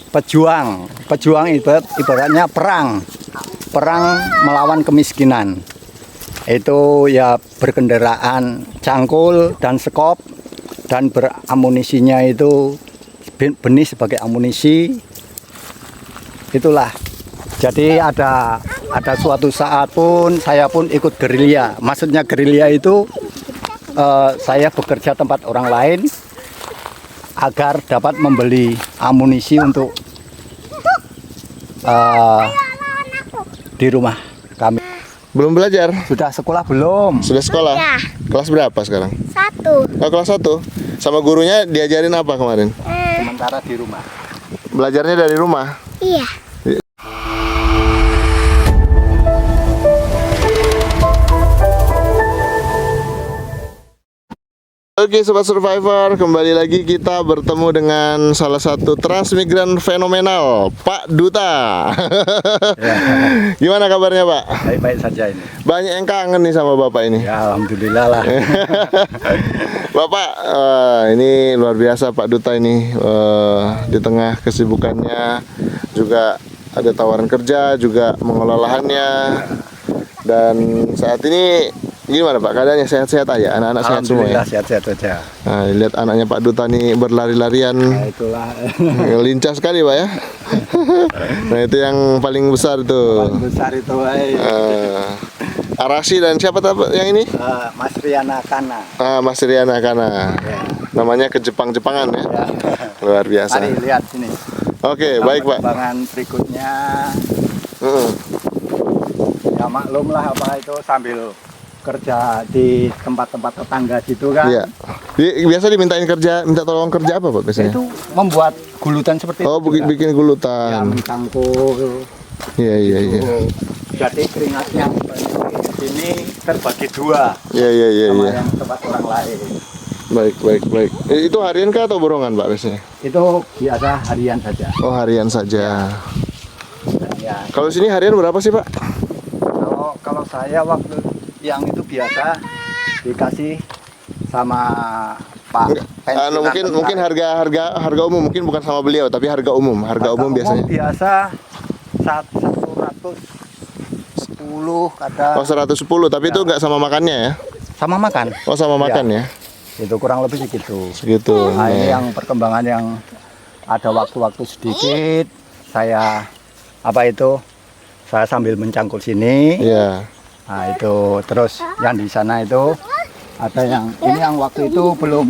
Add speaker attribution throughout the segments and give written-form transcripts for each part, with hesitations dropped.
Speaker 1: pejuang. Pejuang ibaratnya perang melawan kemiskinan. Itu ya berkendaraan cangkul dan sekop dan beramunisinya itu benih sebagai amunisi. Itulah. Jadi ada suatu saat pun saya pun ikut gerilya. Maksudnya gerilya itu saya bekerja tempat orang lain agar dapat membeli amunisi untuk di rumah kami.
Speaker 2: Belum belajar?
Speaker 1: Sudah sekolah belum?
Speaker 2: Sudah sekolah?
Speaker 3: Ya.
Speaker 2: Kelas berapa sekarang?
Speaker 3: 1.
Speaker 2: Oh, kelas 1. Sama gurunya diajarin apa kemarin?
Speaker 1: Sementara di rumah.
Speaker 2: Belajarnya dari rumah?
Speaker 3: Iya.
Speaker 2: Oke Sobat Survivor, kembali lagi kita bertemu dengan salah satu transmigran fenomenal, Pak Duta.
Speaker 1: Ya.
Speaker 2: Gimana kabarnya Pak?
Speaker 1: Baik-baik saja ini.
Speaker 2: Banyak yang kangen nih sama Bapak ini.
Speaker 1: Ya alhamdulillah lah.
Speaker 2: Bapak, ini luar biasa Pak Duta ini, di tengah kesibukannya juga ada tawaran kerja, juga mengelola lahannya. Dan saat ini gimana Pak? Keadaannya sehat-sehat aja? Anak-anak sehat semua ya?
Speaker 1: Alhamdulillah sehat-sehat saja.
Speaker 2: Nah, lihat anaknya Pak Duta nih berlari-larian.
Speaker 1: Nah, itulah.
Speaker 2: Lincah sekali Pak ya. Nah itu yang paling besar tuh.
Speaker 1: Paling besar itu.
Speaker 2: Arasi dan siapa yang ini?
Speaker 1: Mas Riana Kana.
Speaker 2: Mas Riana Kana.
Speaker 1: Ya.
Speaker 2: Namanya ke Jepang-Jepangan ya.
Speaker 1: Ya.
Speaker 2: Luar biasa.
Speaker 1: Mari lihat sini.
Speaker 2: Oke, baik Pak.
Speaker 1: Perkembangan berikutnya. Ya maklum lah apa itu sambil kerja di tempat-tempat tetangga gitu kan.
Speaker 2: Iya. Biasa dimintain kerja, minta tolong kerja apa Pak biasanya?
Speaker 1: Itu membuat gulutan seperti
Speaker 2: Oh,
Speaker 1: itu.
Speaker 2: bikin
Speaker 1: Ya,
Speaker 2: gulutan.
Speaker 1: mencangkul.
Speaker 2: Iya.
Speaker 1: Jadi keringatnya ini terbagi dua
Speaker 2: Iya.
Speaker 1: sama yang tempat orang lain.
Speaker 2: Baik. Itu harian kah atau borongan Pak biasanya?
Speaker 1: Itu biasa harian saja.
Speaker 2: Oh, harian saja.
Speaker 1: Ya,
Speaker 2: Kalau sini harian berapa sih Pak?
Speaker 1: kalau saya waktu yang itu biasa dikasih sama Pak pensiunan
Speaker 2: Mungkin harga umum, mungkin bukan sama beliau tapi harga umum biasanya.
Speaker 1: Biasa 110 kadang.
Speaker 2: Oh 110 tapi itu nggak sama makannya ya?
Speaker 1: Sama makan.
Speaker 2: Oh sama makan ya?
Speaker 1: Itu kurang lebih segitu.
Speaker 2: Segitu.
Speaker 1: Nah, ini yang perkembangan yang ada waktu-waktu sedikit saya saya sambil mencangkul sini.
Speaker 2: Iya.
Speaker 1: Nah itu terus yang di sana itu ada yang ini yang waktu itu belum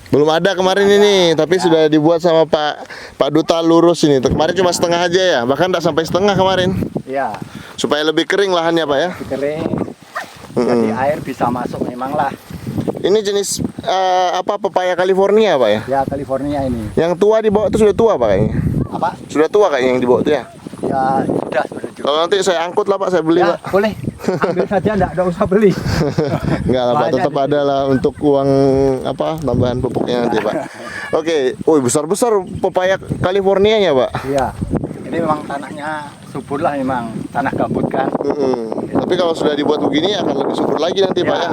Speaker 2: Belum ada kemarin ini, tapi sudah dibuat sama Pak Duta lurus ini. Kemarin cuma setengah aja ya, bahkan tidak sampai setengah kemarin.
Speaker 1: ya
Speaker 2: Supaya lebih kering lahannya Pak ya.
Speaker 1: kering. Jadi air bisa masuk memang lah.
Speaker 2: Ini jenis pepaya California Pak ya?
Speaker 1: Ya California ini.
Speaker 2: Yang tua di bawah itu sudah tua Pak kayaknya.
Speaker 1: Apa?
Speaker 2: Sudah tua kayaknya yang di bawah itu ya.
Speaker 1: Ya sudah juga.
Speaker 2: Kalau nanti saya angkut lah Pak, saya beli
Speaker 1: Ya,
Speaker 2: Pak.
Speaker 1: boleh. Ambil saja enggak usah beli.
Speaker 2: Enggak lah Pak,
Speaker 1: Banyak
Speaker 2: tetap
Speaker 1: di
Speaker 2: ada lah untuk uang tambahan pupuknya nanti Pak. Oke, besar-besar pepaya Californianya Pak.
Speaker 1: Iya. Ini memang tanahnya subur lah memang, tanah gambut kan.
Speaker 2: Tapi kalau sudah dibuat begini akan lebih subur lagi nanti Pak ya.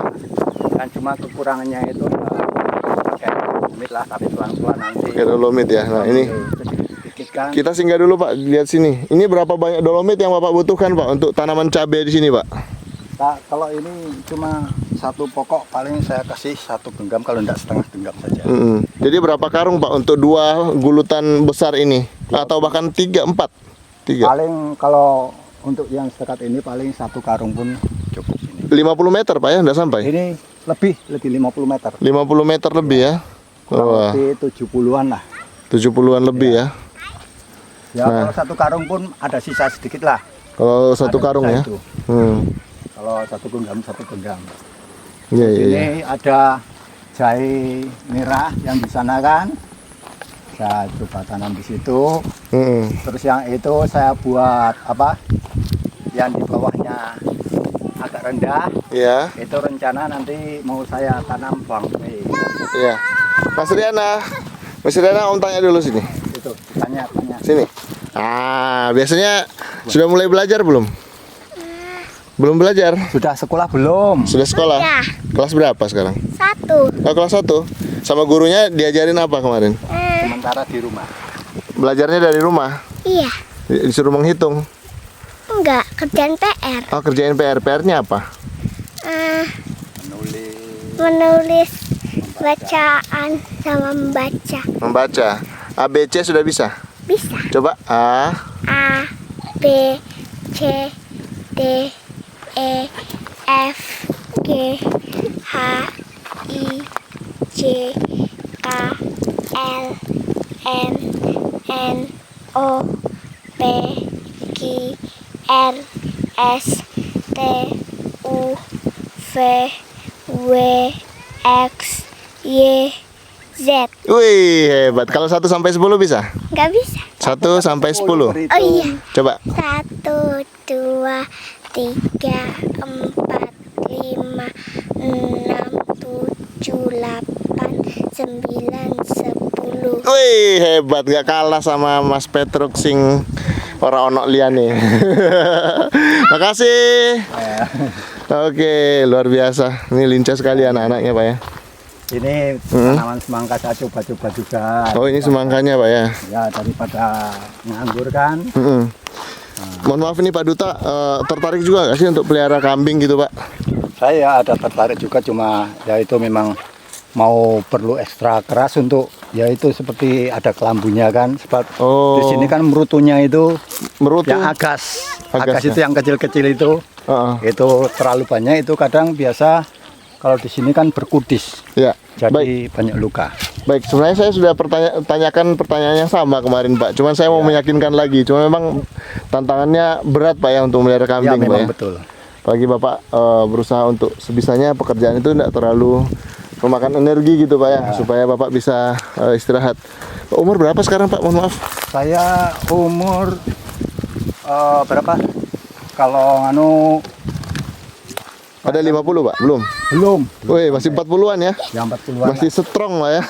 Speaker 1: Dan cuma kekurangannya itu kayak rumit lah, tapi pelan-pelan nanti.
Speaker 2: Pakai dolomit ya. Nah ini
Speaker 1: Sedikit kan.
Speaker 2: kita singgah dulu Pak, lihat sini. Ini berapa banyak dolomit yang Bapak butuhkan Pak untuk tanaman cabai di sini Pak?
Speaker 1: Nah, kalau ini cuma satu pokok paling saya kasih 1 genggam, kalau enggak setengah genggam saja.
Speaker 2: Jadi berapa karung Pak untuk 2 gulutan besar ini? Atau bahkan 3, 4? 3.
Speaker 1: Paling kalau untuk yang sedekat ini paling 1 karung pun cukup ini.
Speaker 2: 50 meter Pak ya, enggak sampai?
Speaker 1: Ini lebih 50 meter.
Speaker 2: 50 meter lebih ya?
Speaker 1: Kurang
Speaker 2: Wah,
Speaker 1: lebih 70-an lah.
Speaker 2: 70-an lebih ya?
Speaker 1: Ya
Speaker 2: Nah.
Speaker 1: kalau 1 karung pun ada sisa sedikit lah.
Speaker 2: Kalau 1
Speaker 1: Ada
Speaker 2: karung
Speaker 1: sisa
Speaker 2: ya?
Speaker 1: itu. Kalau 1 genggam 1 genggam.
Speaker 2: Iya.
Speaker 1: Ini ada jahe merah yang di sana kan. Saya coba tanam di situ. Terus yang itu saya buat yang di bawahnya agak rendah.
Speaker 2: Iya.
Speaker 1: Itu rencana nanti mau saya tanam bawang putih.
Speaker 2: Iya. Mas Riana, Om tanya dulu sini.
Speaker 1: Itu tanya.
Speaker 2: Sini. Biasanya sudah mulai belajar belum? Belum belajar?
Speaker 1: Sudah sekolah belum?
Speaker 2: Sudah sekolah?
Speaker 3: Ya.
Speaker 2: Kelas berapa sekarang?
Speaker 3: 1.
Speaker 2: Oh, kelas 1. Sama gurunya diajarin apa kemarin?
Speaker 1: Sementara di rumah.
Speaker 2: Belajarnya dari rumah?
Speaker 3: Iya.
Speaker 2: Disuruh menghitung?
Speaker 3: Enggak, kerjaan PR.
Speaker 2: Oh, kerjain PR. PR-nya apa?
Speaker 3: Menulis bacaan sama membaca.
Speaker 2: Membaca. A, B, C sudah bisa?
Speaker 3: Bisa.
Speaker 2: Coba A.
Speaker 3: A, B, C, D, E, F, G, H, I, J, K, L, M, N, O, P, Q, R, S, T, U, V, W, X, Y, Z.
Speaker 2: Wih, hebat. Kalau 1 sampai 10 bisa?
Speaker 3: Nggak bisa.
Speaker 2: 1 sampai 10.
Speaker 3: Oh iya.
Speaker 2: Coba.
Speaker 3: 1, 2, 3, 4, 5, 6, 7, 8, 9, 10.
Speaker 2: Wih, hebat. Gak kalah sama Mas Petruk sing ora ono liyane. Makasih. Oke, luar biasa. Ini lincah sekali anak-anaknya, Pak ya.
Speaker 1: Ini tanaman semangka saya coba-coba juga.
Speaker 2: Oh, ini semangkanya, Pak ya.
Speaker 1: Ya, daripada nganggur kan.
Speaker 2: Mohon maaf ini Pak Duta, tertarik juga nggak sih untuk pelihara kambing gitu, Pak?
Speaker 1: Saya ada tertarik juga, cuma ya itu memang mau perlu ekstra keras untuk ya itu seperti ada kelambunya kan. Sebab
Speaker 2: Oh.
Speaker 1: di sini kan merutunya itu
Speaker 2: Merutu.
Speaker 1: yang agas.
Speaker 2: Agas,
Speaker 1: Agas itu
Speaker 2: ya?
Speaker 1: yang kecil-kecil itu. Itu terlalu banyak, itu kadang biasa kalau di sini kan berkudis.
Speaker 2: Ya.
Speaker 1: Jadi banyak luka.
Speaker 2: Baik, sebenarnya saya sudah tanyakan pertanyaan yang sama kemarin, Pak. Cuman saya mau meyakinkan lagi. Cuma memang tantangannya berat, Pak ya, untuk melihara
Speaker 1: Ya
Speaker 2: kambing, Pak
Speaker 1: memang
Speaker 2: ya.
Speaker 1: betul.
Speaker 2: Apalagi Bapak berusaha untuk sebisanya pekerjaan itu tidak terlalu memakan energi gitu, Pak ya, supaya Bapak bisa istirahat. Umur berapa sekarang, Pak? Mohon maaf.
Speaker 1: Saya umur berapa? Kalau anu
Speaker 2: Ada 50, Pak? Belum?
Speaker 1: belum.
Speaker 2: Wih, masih 40-an ya?
Speaker 1: Yang 40-an.
Speaker 2: Masih strong lah ya.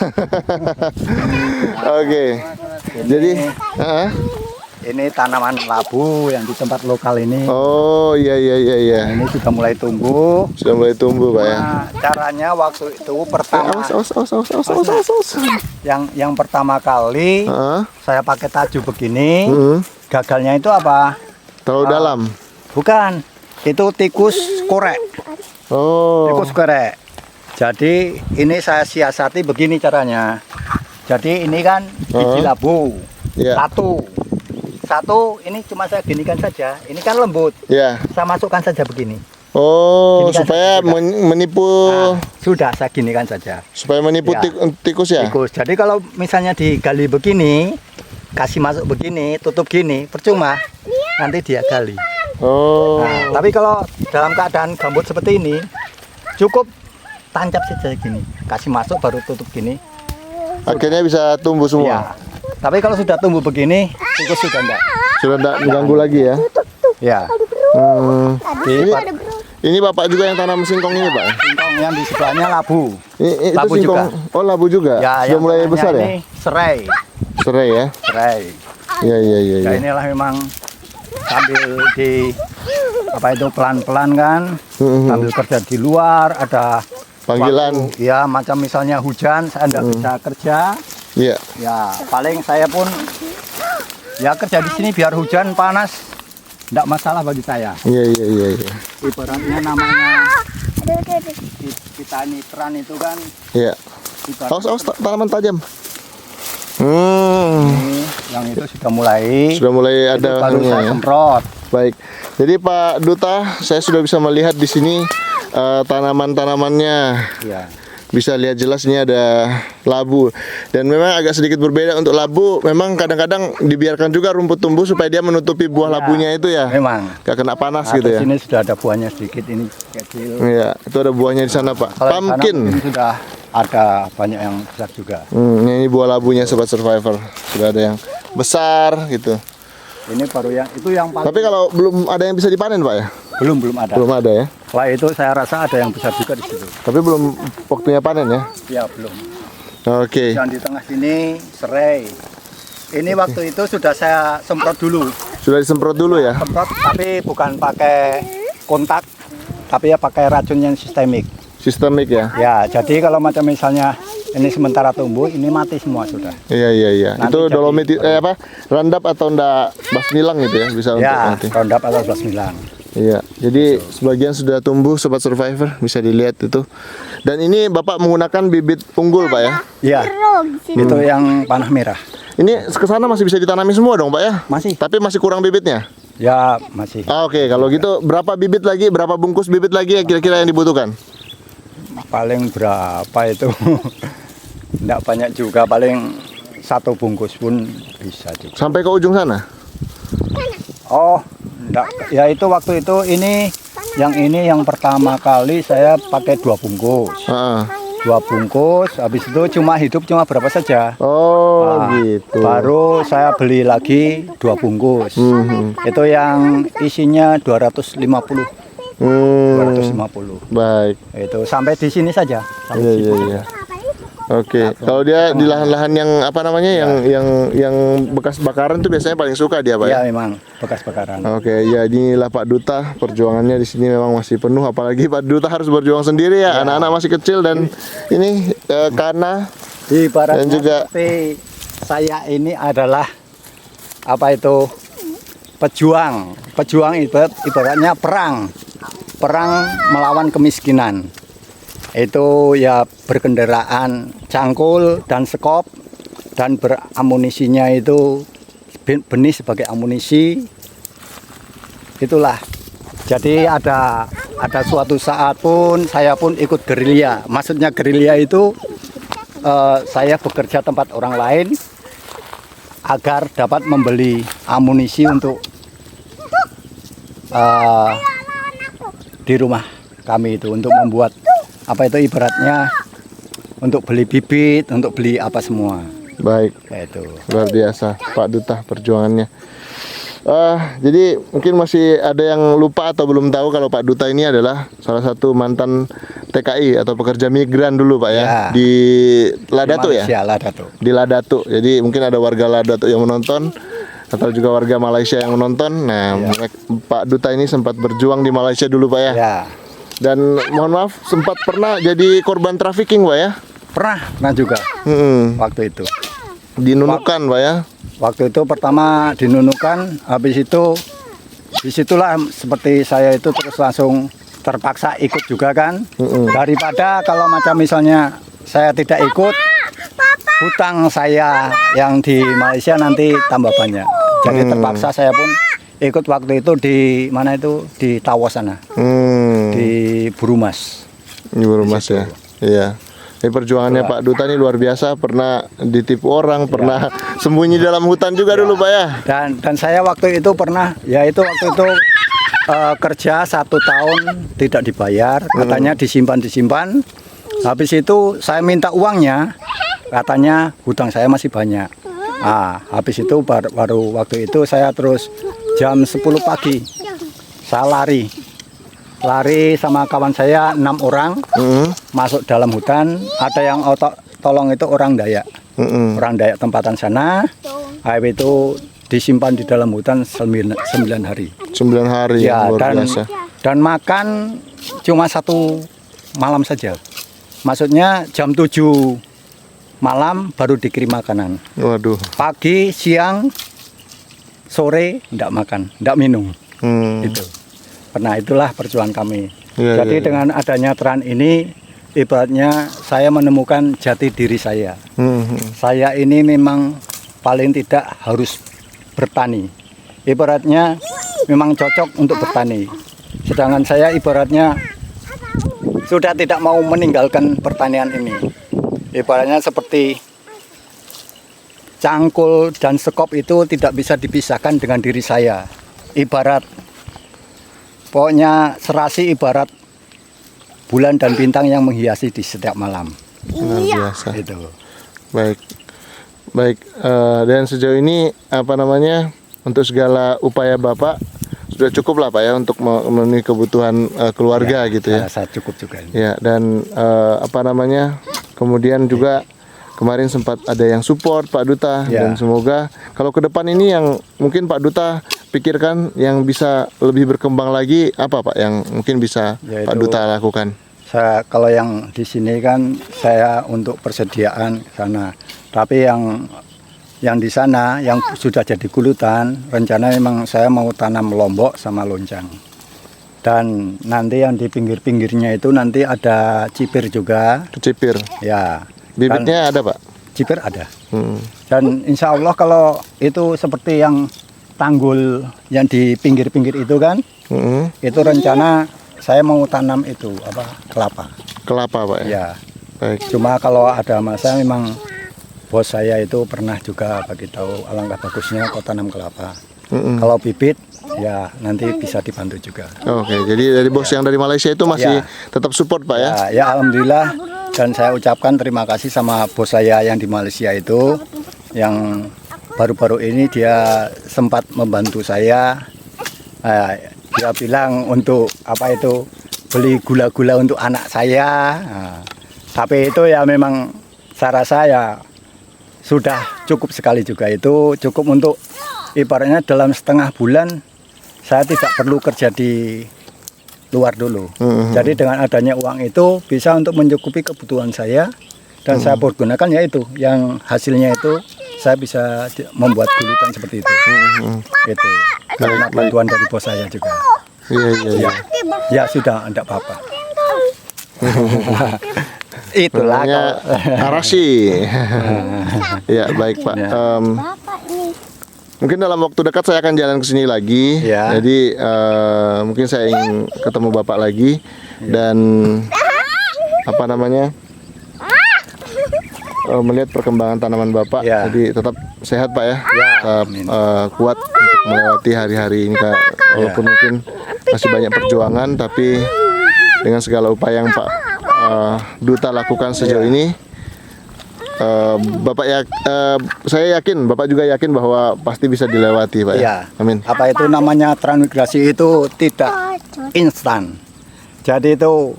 Speaker 2: Oke. Jadi,
Speaker 1: Ini tanaman labu yang di tempat lokal ini.
Speaker 2: oh iya iya iya iya.
Speaker 1: Ini sudah mulai tumbuh.
Speaker 2: Sudah mulai tumbuh, Pak ya.
Speaker 1: Nah, caranya waktu itu pertama
Speaker 2: Awas.
Speaker 1: yang pertama kali saya pakai taju begini, gagalnya itu apa?
Speaker 2: Terlalu dalam.
Speaker 1: Bukan, itu tikus korek.
Speaker 2: Oh.
Speaker 1: Tikus korek. Jadi ini saya siasati begini caranya. Jadi ini kan biji labu.
Speaker 2: Iya.
Speaker 1: Satu ini cuma saya ginikan saja. Ini kan lembut.
Speaker 2: Ya.
Speaker 1: Saya masukkan saja begini.
Speaker 2: Oh,
Speaker 1: Gini kan
Speaker 2: supaya menipu
Speaker 1: Nah, sudah saya ginikan saja.
Speaker 2: supaya menipu
Speaker 1: Ya.
Speaker 2: tikus ya.
Speaker 1: Tikus. Jadi kalau misalnya digali begini, kasih masuk begini, tutup gini, percuma. Nanti dia gali.
Speaker 2: Oh.
Speaker 1: Nah, tapi kalau dalam keadaan gambut seperti ini, cukup tancap saja gini, kasih masuk baru tutup gini.
Speaker 2: Akhirnya bisa tumbuh semua.
Speaker 1: Ya. Tapi kalau sudah tumbuh begini, tikus sudah enggak.
Speaker 2: Sudah tidak mengganggu lagi ya.
Speaker 1: Ya.
Speaker 2: Ini Bapak juga yang tanam singkong ini, Pak.
Speaker 1: Singkong yang di sebelahnya labu.
Speaker 2: Itu
Speaker 1: Labu
Speaker 2: singkong.
Speaker 1: juga.
Speaker 2: Oh, labu juga.
Speaker 1: Ya,
Speaker 2: Sudah
Speaker 1: yang
Speaker 2: mulai
Speaker 1: tengahnya
Speaker 2: besar ya?
Speaker 1: ini serai.
Speaker 2: Serai ya.
Speaker 1: Serai.
Speaker 2: Iya iya iya.
Speaker 1: Ya
Speaker 2: Ya.
Speaker 1: inilah memang sambil di apa itu pelan-pelan kan, sambil kerja di luar ada
Speaker 2: Panggilan.
Speaker 1: waktu, ya macam misalnya hujan saya tidak bisa kerja,
Speaker 2: Iya.
Speaker 1: ya paling saya pun ya kerja di sini biar hujan panas tidak masalah bagi saya.
Speaker 2: Iya iya iya iya.
Speaker 1: Ibaratnya namanya kita nitran itu kan
Speaker 2: Iya.
Speaker 1: ibarat
Speaker 2: Awas tanaman tajam.
Speaker 1: ini, yang itu sudah mulai
Speaker 2: Sudah mulai
Speaker 1: itu
Speaker 2: ada
Speaker 1: baru
Speaker 2: ininya
Speaker 1: saya
Speaker 2: ya.
Speaker 1: semprot.
Speaker 2: Baik. Jadi Pak Duta, saya sudah bisa melihat di sini tanaman-tanamannya.
Speaker 1: Ya.
Speaker 2: Bisa lihat jelas ini ada labu. Dan memang agak sedikit berbeda untuk labu. Memang kadang-kadang dibiarkan juga rumput tumbuh supaya dia menutupi buah labunya itu ya.
Speaker 1: Memang.
Speaker 2: Gak kena panas
Speaker 1: Nah,
Speaker 2: gitu
Speaker 1: di
Speaker 2: ya.
Speaker 1: sini sudah ada buahnya sedikit, ini kecil.
Speaker 2: Iya, itu ada buahnya di sana, Pak.
Speaker 1: Kalau di sana
Speaker 2: Pumpkin.
Speaker 1: mungkin sudah ada banyak yang besar juga.
Speaker 2: Ini buah labunya Sobat Survivor. Sudah ada yang besar gitu.
Speaker 1: Ini baru yang itu yang paling
Speaker 2: Tapi kalau belum ada yang bisa dipanen, Pak ya?
Speaker 1: belum ada.
Speaker 2: Belum ada ya.
Speaker 1: Wah, itu saya rasa ada yang besar juga di situ.
Speaker 2: Tapi belum waktunya panen ya.
Speaker 1: Ya, belum.
Speaker 2: Oke.
Speaker 1: Yang di tengah sini serai. Ini waktu itu sudah saya semprot dulu.
Speaker 2: Sudah disemprot dulu ya.
Speaker 1: Semprot tapi bukan pakai kontak, tapi ya pakai racun yang sistemik.
Speaker 2: Sistemik ya.
Speaker 1: Ya, jadi kalau macam misalnya ini sementara tumbuh, ini mati semua sudah.
Speaker 2: Iya.
Speaker 1: Nanti
Speaker 2: Itu
Speaker 1: jadi-
Speaker 2: dolomit apa? Randap atau ndak basnilang gitu ya bisa untuk
Speaker 1: Ya,
Speaker 2: nanti.
Speaker 1: rondap atau basmilang.
Speaker 2: Iya. Jadi sebagian sudah tumbuh sobat survivor bisa dilihat itu. Dan ini Bapak menggunakan bibit unggul Pak ya.
Speaker 1: Iya, itu yang panah merah.
Speaker 2: Ini ke sana masih bisa ditanami semua dong Pak ya?
Speaker 1: Masih.
Speaker 2: Tapi masih kurang bibitnya.
Speaker 1: Ya, masih.
Speaker 2: Oke, kalau gitu berapa bibit lagi, berapa bungkus bibit lagi ya kira-kira yang dibutuhkan?
Speaker 1: Paling berapa itu? Enggak banyak juga, paling 1 bungkus pun bisa juga.
Speaker 2: Sampai ke ujung sana?
Speaker 1: Oh, enggak. Ya itu waktu itu ini yang pertama kali saya pakai 2 bungkus.
Speaker 2: Heeh.
Speaker 1: 2 bungkus, habis itu hidup cuma berapa saja.
Speaker 2: Oh,
Speaker 1: Nah,
Speaker 2: gitu.
Speaker 1: Baru saya beli lagi 2 bungkus. Itu yang isinya 250.
Speaker 2: Hmm,
Speaker 1: 250.
Speaker 2: baik.
Speaker 1: Itu sampai di sini saja. Sampai
Speaker 2: Iya,
Speaker 1: situ.
Speaker 2: iya. Oke, kalau dia di lahan-lahan yang apa namanya yang bekas bakaran tuh biasanya paling suka dia Pak ya.
Speaker 1: Ya memang bekas bakaran.
Speaker 2: Oke, ya inilah Pak Duta, perjuangannya di sini memang masih penuh, apalagi Pak Duta harus berjuang sendiri ya, anak-anak masih kecil dan ini karena
Speaker 1: Ibaratnya
Speaker 2: dan juga-
Speaker 1: seperti saya ini adalah apa itu pejuang. Pejuang ibaratnya perang melawan kemiskinan. Itu ya berkendaraan cangkul dan sekop dan beramunisinya itu benih sebagai amunisi. Itulah. Jadi ada suatu saat pun saya pun ikut gerilya. Maksudnya gerilya itu saya bekerja tempat orang lain agar dapat membeli amunisi untuk di rumah kami itu untuk membuat apa itu ibaratnya untuk beli bibit, untuk beli apa semua.
Speaker 2: baik,
Speaker 1: Kayak itu.
Speaker 2: luar biasa Pak Duta perjuangannya. Jadi mungkin masih ada yang lupa atau belum tahu kalau Pak Duta ini adalah salah satu mantan TKI atau pekerja migran dulu Pak ya,
Speaker 1: Ya.
Speaker 2: di Ladatu ya?
Speaker 1: Malaysia, Ladatu.
Speaker 2: Di Ladatu. Jadi mungkin ada warga Ladatu yang menonton atau juga warga Malaysia yang menonton. Nah, Pak Duta ini sempat berjuang di Malaysia dulu Pak ya.
Speaker 1: Ya.
Speaker 2: Dan mohon maaf sempat pernah jadi korban trafficking Pak ya.
Speaker 1: Pernah juga waktu itu.
Speaker 2: Di Nunukan Pak ya.
Speaker 1: Waktu itu pertama di Nunukan, habis itu disitulah seperti saya itu terus langsung terpaksa ikut juga kan. Daripada kalau macam misalnya saya tidak ikut, hutang saya yang di Malaysia nanti tambah banyak. Jadi terpaksa saya pun ikut waktu itu di mana itu di Tawas sana, di Burumas.
Speaker 2: Ini baru Mas ya. Iya. Ini perjuangannya Pak Duta ini luar biasa, pernah ditipu orang, pernah sembunyi dalam hutan juga dulu Pak ya.
Speaker 1: Dan saya waktu itu pernah, ya itu waktu itu kerja 1 tahun tidak dibayar, katanya disimpan. Habis itu saya minta uangnya, katanya hutang saya masih banyak. Nah, habis itu baru waktu itu saya terus jam 10 pagi saya lari sama kawan saya 6 orang masuk dalam hutan. Ada yang tolong itu orang Dayak, orang Dayak tempatan sana. Habis itu disimpan di dalam hutan 9 hari.
Speaker 2: 9 hari
Speaker 1: Ya,
Speaker 2: luar biasa.
Speaker 1: dan makan cuma 1 malam saja. Maksudnya jam 7 malam baru dikirim makanan.
Speaker 2: Waduh.
Speaker 1: Pagi, siang, sore enggak makan, enggak minum. Itu. Nah, itulah perjuangan kami.
Speaker 2: Iya,
Speaker 1: Jadi
Speaker 2: iya,
Speaker 1: dengan adanya Tran ini ibaratnya saya menemukan jati diri saya. Saya ini memang paling tidak harus bertani. Ibaratnya memang cocok untuk bertani. Sedangkan saya ibaratnya sudah tidak mau meninggalkan pertanian ini. Ibaratnya seperti cangkul dan sekop itu tidak bisa dipisahkan dengan diri saya. Pokoknya serasi ibarat bulan dan bintang yang menghiasi di setiap malam.
Speaker 2: Luar biasa.
Speaker 1: Itu.
Speaker 2: Baik. Baik, dan sejauh ini apa namanya, untuk segala upaya Bapak sudah cukup lah Pak ya untuk memenuhi kebutuhan keluarga gitu ya.
Speaker 1: Saya cukup juga.
Speaker 2: Ya, dan apa namanya, kemudian juga kemarin sempat ada yang support Pak Duta,
Speaker 1: Ya.
Speaker 2: dan semoga kalau ke depan ini yang mungkin Pak Duta pikirkan yang bisa lebih berkembang lagi apa Pak yang mungkin bisa
Speaker 1: Yaitu-
Speaker 2: Pak Duta lakukan?
Speaker 1: kalau yang di sini kan saya untuk persediaan sana. Tapi yang di sana yang sudah jadi gulutan, rencana memang saya mau tanam lombok sama loncang. Dan nanti yang di pinggir-pinggirnya itu nanti ada cipir juga.
Speaker 2: Cipir.
Speaker 1: Ya.
Speaker 2: Bibitnya ada, Pak?
Speaker 1: Cipir ada. Dan insya Allah kalau itu seperti yang tanggul yang di pinggir-pinggir itu kan, itu rencana saya mau tanam itu kelapa.
Speaker 2: Kelapa, Pak ya?
Speaker 1: Ya.
Speaker 2: Baik.
Speaker 1: Cuma kalau ada masa memang bos saya itu pernah juga bagi tahu alangkah bagusnya kau tanam kelapa. Kalau bibit ya nanti bisa dibantu juga.
Speaker 2: Oke, jadi dari bos yang dari Malaysia itu masih tetap support, Pak ya?
Speaker 1: Ya alhamdulillah, dan saya ucapkan terima kasih sama bos saya yang di Malaysia itu, yang baru-baru ini dia sempat membantu saya. Dia bilang untuk beli gula-gula untuk anak saya. Tapi itu ya memang saya rasa ya sudah cukup sekali juga, itu cukup untuk ibaratnya dalam setengah bulan saya tidak perlu kerja di luar dulu. Jadi dengan adanya uang itu bisa untuk mencukupi kebutuhan saya, dan saya pergunakan ya itu yang hasilnya itu saya bisa membuat gulutan seperti itu. Itu karena bantuan dari bos saya juga.
Speaker 2: Iya.
Speaker 1: Ya sudah, enggak apa-apa. Itulah
Speaker 2: Arashi. Ya baik, Pak. Mungkin dalam waktu dekat saya akan jalan ke sini lagi.
Speaker 1: Ya.
Speaker 2: Jadi mungkin saya ingin ketemu Bapak lagi dan melihat perkembangan tanaman Bapak.
Speaker 1: Ya.
Speaker 2: Jadi tetap sehat, Pak ya. Tetap kuat untuk melewati hari-hari ini, Kak. Walaupun mungkin masih banyak perjuangan, tapi dengan segala upaya yang Pak Duta lakukan sejauh ini, Bapak saya yakin, Bapak juga yakin bahwa pasti bisa dilewati, Pak ya. Amin.
Speaker 1: Apa itu namanya, transmigrasi itu tidak instan. Jadi itu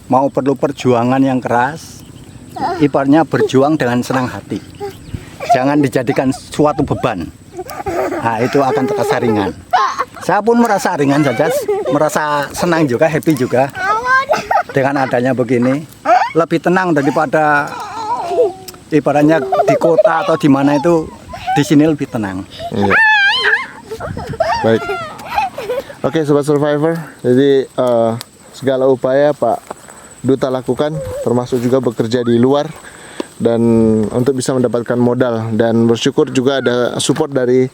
Speaker 1: mau perlu perjuangan yang keras. Ibaratnya berjuang dengan senang hati. Jangan dijadikan suatu beban. Nah, itu akan terasa ringan. Saya pun merasa ringan saja, merasa senang juga, happy juga dengan adanya begini. Lebih tenang daripada ibaratnya di kota atau di mana itu, di sini lebih tenang.
Speaker 2: Iya. Baik. Oke, Sobat Survivor. Jadi segala upaya Pak Duta lakukan, termasuk juga bekerja di luar dan untuk bisa mendapatkan modal, dan bersyukur juga ada support dari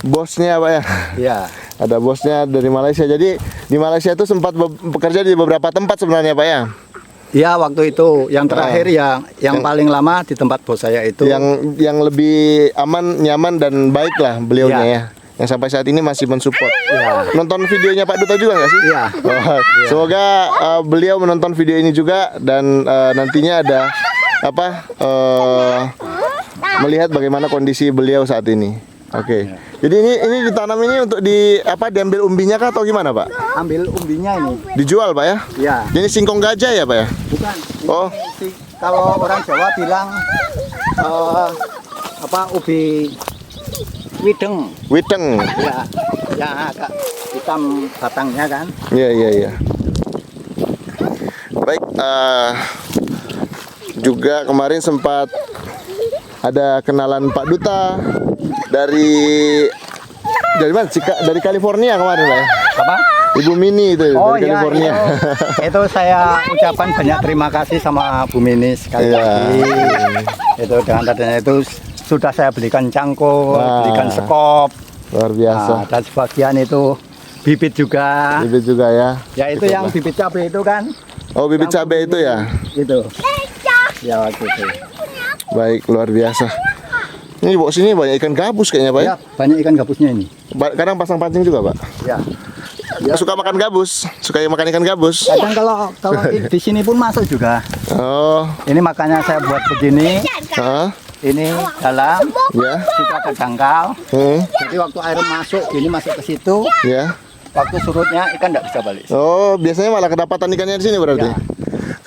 Speaker 2: bosnya, Pak ya.
Speaker 1: Iya.
Speaker 2: Ada bosnya dari Malaysia. Jadi di Malaysia itu sempat bekerja di beberapa tempat sebenarnya, Pak ya.
Speaker 1: Iya, waktu itu yang terakhir yang paling lama di tempat bos saya itu.
Speaker 2: Yang lebih aman, nyaman dan baik lah beliaunya ya. Yang sampai saat ini masih mensupport. Nonton videonya Pak Duta juga nggak sih?
Speaker 1: Iya.
Speaker 2: Semoga beliau menonton video ini juga, dan nantinya ada melihat bagaimana kondisi beliau saat ini. Oke. Jadi ini ditanam ini untuk diambil umbinya kah atau gimana, Pak?
Speaker 1: Ambil umbinya ini.
Speaker 2: Dijual, Pak ya?
Speaker 1: Iya.
Speaker 2: Ini singkong gajah ya, Pak ya?
Speaker 1: Bukan.
Speaker 2: Oh.
Speaker 1: Kalau orang Jawa bilang ubi wideng.
Speaker 2: Wideng.
Speaker 1: Ya, yang agak hitam batangnya kan.
Speaker 2: Iya. Baik, juga kemarin sempat ada kenalan Pak Duta dari mana? Dari California kemarin, Pak ya? Apa? Ibu Mini itu dari California.
Speaker 1: Itu saya ucapkan banyak terima kasih sama Bu Mini sekali lagi. Itu dengan adanya itu sudah saya belikan cangkul, belikan sekop.
Speaker 2: Luar biasa.
Speaker 1: Dan sebagian itu bibit juga.
Speaker 2: Bibit juga ya.
Speaker 1: Ya itu yang bibit cabai itu kan.
Speaker 2: Oh, bibit cabai itu ya.
Speaker 1: Itu. Ya waktu itu.
Speaker 2: Baik, luar biasa. Ini bawa sini banyak ikan gabus kayaknya, Pak.
Speaker 1: Ya, banyak ikan gabusnya ini.
Speaker 2: Kadang pasang pancing juga, Pak.
Speaker 1: Ya.
Speaker 2: Suka makan gabus, suka makan ikan gabus.
Speaker 1: Kadang kalau di sini pun masuk juga.
Speaker 2: Oh.
Speaker 1: Ini makanya saya buat begini. Ini dalam.
Speaker 2: Ya.
Speaker 1: Situ ada dangkal. Jadi waktu air masuk, ini masuk ke situ.
Speaker 2: Ya.
Speaker 1: Waktu surutnya ikan tidak bisa balik.
Speaker 2: Oh, biasanya malah kedapatan ikannya di sini berarti. Ya.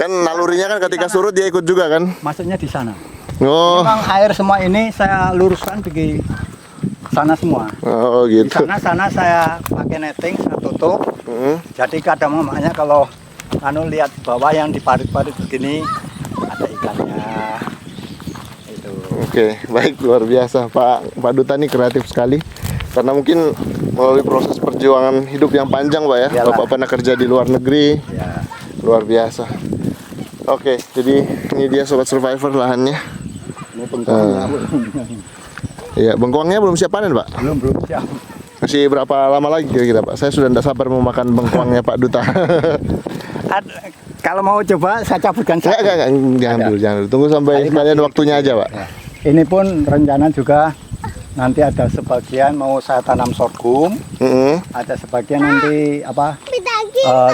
Speaker 2: Kan nalurinya kan ketika surut dia ikut juga kan?
Speaker 1: Masuknya di sana.
Speaker 2: Oh.
Speaker 1: Memang air semua ini saya luruskan pergi sana semua.
Speaker 2: Oh gitu.
Speaker 1: Di sana saya pakai netting, saya tutup. Jadi kadang mamanya kalau anu lihat bawah yang diparit-parit begini ada ikannya. Itu.
Speaker 2: Oke, baik, luar biasa Pak Duta ini kreatif sekali. Karena mungkin melalui proses perjuangan hidup yang panjang, Pak ya.
Speaker 1: Iyalah.
Speaker 2: Bapak pernah kerja di luar negeri.
Speaker 1: Ya.
Speaker 2: Luar biasa. Oke, jadi ini dia Sobat Survivor lahannya.
Speaker 1: Ini bengkoangnya
Speaker 2: Iya, bengkoangnya belum siap panen, Pak.
Speaker 1: belum siap.
Speaker 2: Masih berapa lama lagi kira-kira, Pak? Saya sudah tidak sabar mau makan bengkoangnya Pak Duta.
Speaker 1: Kalau mau coba saya cabutkan
Speaker 2: Enggak, jangan
Speaker 1: Ada.
Speaker 2: dulu, jangan dulu. Tunggu sampai
Speaker 1: Tadi
Speaker 2: sekalian
Speaker 1: masih
Speaker 2: waktunya aja, Pak.
Speaker 1: Ya. Ini pun rencana juga nanti ada sebagian mau saya tanam sorghum, ada sebagian nanti apa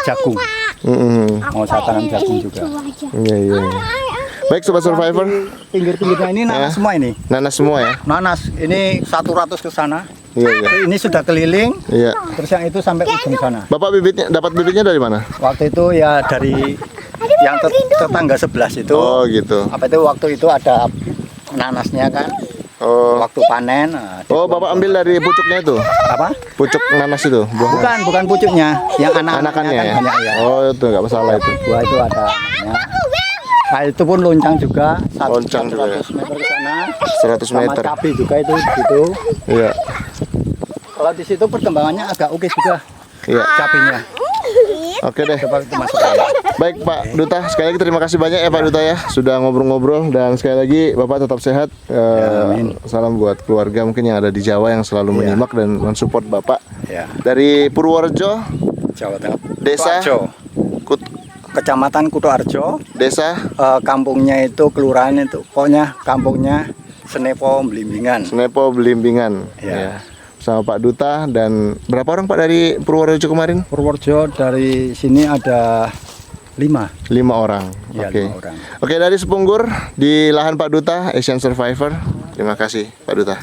Speaker 1: jagung. Mau saya tanam jagung juga.
Speaker 2: Iya, iya. Baik, Sobat Survivor.
Speaker 1: Pinggir-pinggirnya ini nanas semua ini.
Speaker 2: Nanas semua ya?
Speaker 1: Nanas ini 100 ke sana.
Speaker 2: Iya, iya.
Speaker 1: Ini sudah keliling,
Speaker 2: Iya.
Speaker 1: terus yang itu sampai ujung sana.
Speaker 2: Bapak dapat bibitnya dari mana?
Speaker 1: Waktu itu ya dari yang tetangga 11 itu.
Speaker 2: Oh, gitu.
Speaker 1: Apa itu waktu itu ada nanasnya kan.
Speaker 2: Oh.
Speaker 1: Waktu panen. Nah,
Speaker 2: Oh, Bapak ambil dari pucuknya itu?
Speaker 1: apa?
Speaker 2: Pucuk nanas itu? Buah
Speaker 1: Bukan pucuknya, yang
Speaker 2: anakannya
Speaker 1: kan
Speaker 2: ya?
Speaker 1: banyak ya.
Speaker 2: Oh, itu nggak masalah itu.
Speaker 1: Buah itu ada anaknya. Nah, itu pun loncang juga,
Speaker 2: Loncang juga ya?
Speaker 1: 100 meter ke sana.
Speaker 2: 100
Speaker 1: Sama
Speaker 2: meter.
Speaker 1: cabai juga itu gitu.
Speaker 2: Iya.
Speaker 1: Kalau di situ perkembangannya agak oke juga
Speaker 2: Iya.
Speaker 1: cabainya.
Speaker 2: Oke deh.
Speaker 1: Coba kita masukkan.
Speaker 2: Baik Pak Duta, sekali lagi terima kasih banyak ya Pak Duta ya sudah ngobrol-ngobrol, dan sekali lagi Bapak tetap sehat.
Speaker 1: amin.
Speaker 2: Salam buat keluarga mungkin yang ada di Jawa yang selalu menyimak dan mensupport Bapak.
Speaker 1: Ya,
Speaker 2: Dari Purworejo,
Speaker 1: Jawa Tengah.
Speaker 2: Desa?
Speaker 1: Kutoarjo. Kecamatan Kutoarjo.
Speaker 2: Desa
Speaker 1: Kampungnya itu kelurahan itu, pokoknya kampungnya Senepo Blimbingan.
Speaker 2: Senepo Blimbingan.
Speaker 1: Ya.
Speaker 2: Sama Pak Duta. Dan berapa orang Pak dari Purworejo kemarin?
Speaker 1: Purworejo dari sini ada 5.
Speaker 2: 5 orang.
Speaker 1: Ya,
Speaker 2: Oke.
Speaker 1: 5 orang.
Speaker 2: Oke, dari Sepunggur di lahan Pak Duta, Asian Survivor. Terima kasih Pak Duta.